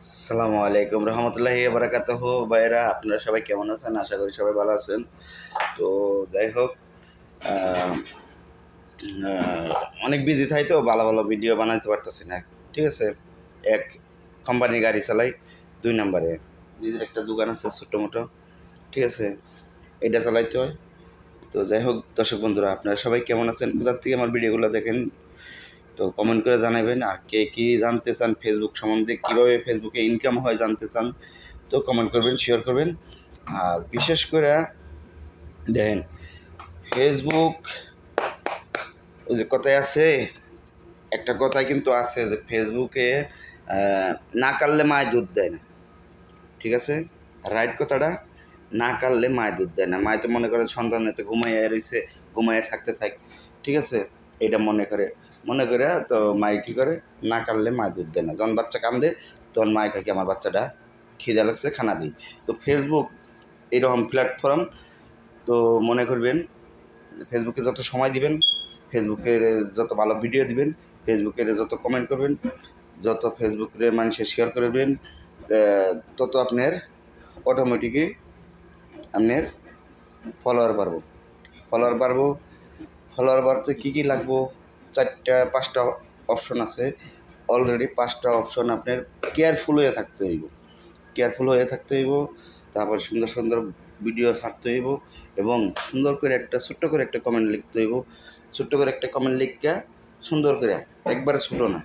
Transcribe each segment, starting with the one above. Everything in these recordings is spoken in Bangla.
আসসালামু আলাইকুম রহমতুল্লাহি বারাকাতুহু। ভাইয়েরা, আপনারা সবাই কেমন আছেন? আশা করি সবাই ভালো আছেন। তো যাই হোক, আহ, আহ, অনেক বিজি থাই তো ভালো ভালো ভিডিও বানাতে পারতেছি না। ঠিক আছে, এক কোম্পানি গাড়ি চালাই, 2 নম্বরে নিজের একটা দোকান আছে ছোট্ট মোটো। ঠিক আছে, এটা চালাইতে হয়। তো যাই হোক দর্শক বন্ধুরা, আপনারা সবাই কেমন আছেন? কোথার থেকে আমার ভিডিওগুলো দেখেন তো কমেন্ট করে জানাবেন। আর কে কী জানতে চান ফেসবুক সম্বন্ধে, কীভাবে ফেসবুকে ইনকাম হয় জানতে চান, তো কমেন্ট করবেন, শেয়ার করবেন। আর বিশেষ করে দেখেন, ফেসবুক, ওই যে কথায় আছে, একটা কথাই কিন্তু আছে যে ফেসবুকে না কাটলে মায় দুধ দেয় না। ঠিক আছে, রাইট কথাটা, না কাটলে মায় দুধ দেয় না। মায় তো মনে করে সন্তান তো ঘুমাইয়া রয়েছে, ঘুমাইয়া থাকতে থাক। ঠিক আছে, এটা মনে করে তো মায় কী করে, না কাটলে মায় দুধ দেয় না। যখন বাচ্চা কান্দে তখন মায় কাকে আমার বাচ্চাটা খিদে লাগছে, খানা দিই। তো ফেসবুক এরকম প্ল্যাটফর্ম। তো মনে করবেন, ফেসবুকে যত সময় দিবেন, ফেসবুকের যত ভালো ভিডিও দিবেন, ফেসবুকের যত কমেন্ট করবেন, যত ফেসবুকের মানুষের শেয়ার করবেন, তত আপনার অটোমেটিকই আপনার ফলোয়ার বাড়বো। ফলোয়ার বাড়বো ফলোয়ার বাড়তে কী কী লাগবো? 4-5টা অপশন আছে। অলরেডি 5টা অপশন আপনার কেয়ারফুল হয়ে থাকতে হইব। কেয়ারফুল হয়ে থাকতে হইব। তারপর সুন্দর সুন্দর ভিডিও ছাড়তে হইব এবং সুন্দর করে একটা ছোট্ট করে একটা কমেন্ট লিখতে হইব। ছোট্ট করে একটা কমেন্ট লিখে সুন্দর করে, একবারে ছোটো না,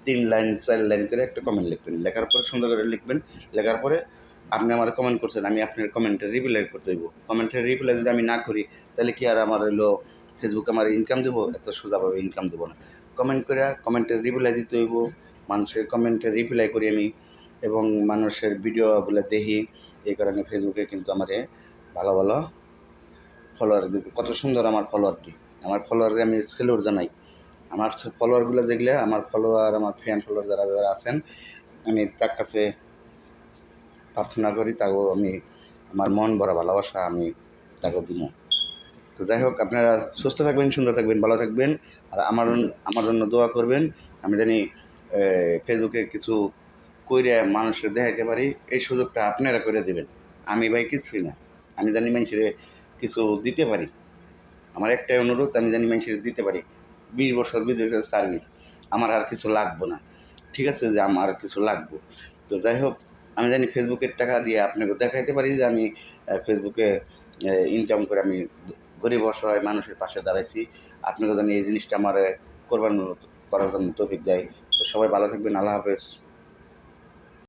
3 লাইন 4 লাইন করে একটা কমেন্ট লিখবেন। লেখার পরে সুন্দর করে লিখবেন। লেখার পরে আপনি আমার কমেন্ট করছেন, আমি আপনার কমেন্টে রিপ্লাই করতে হইব। কমেন্টের রিপ্লাই যদি আমি না করি, তাহলে কি আর আমার হইলো ফেসবুক আমার ইনকাম দেবো? এত সোজাভাবে ইনকাম দেবো না। কমেন্ট করে কমেন্টের রিপ্লাই দিতে হইব। মানুষের কমেন্টের রিপ্লাই করি আমি এবং মানুষের ভিডিওগুলো দেখি। এই কারণে ফেসবুকে কিন্তু আমারে ভালো ভালো ফলোয়ার দিবে। কত সুন্দর আমার ফলোয়ারটি! আমার ফলোয়ারে আমি সেলুট জানাই। আমার ফলোয়ারগুলো যেগুলো, আমার ফলোয়ার, আমার ফ্যান ফলোয়ার যারা যারা আছেন, আমি তার কাছে প্রার্থনা করি, তাকেও আমি আমার মন ভরা ভালোবাসা আমি তাকেও দিব। তো যাই হোক, আপনারা সুস্থ থাকবেন, সুন্দর থাকবেন, ভালো থাকবেন। আর আমার জন্য দোয়া করবেন। আমি জানি ফেসবুকে কিছু কইরে মানুষের দেখাইতে পারি, এই সুযোগটা আপনারা করে দেবেন। আমি ভাই কিছুই না, আমি জানি মানুষের কিছু দিতে পারি। আমার একটাই অনুরোধ, আমি জানি মানুষের দিতে পারি। 20 বছর বিদেশের সার্ভিস, আমার আর কিছু লাগবো না। ঠিক আছে, যে আমার কিছু লাগবো। তো যাই হোক, আমি জানি ফেসবুকের টাকা দিয়ে আপনাকে দেখাইতে পারি যে আমি ফেসবুকে ইনকাম করে আমি গরিব অসহায় মানুষের পাশে দাঁড়াইছি। আপনাকে জানি এই জিনিসটা আমার করার জন্য তৌফিক দেয়। তো সবাই ভালো থাকবেন। আল্লাহ হাফেজ।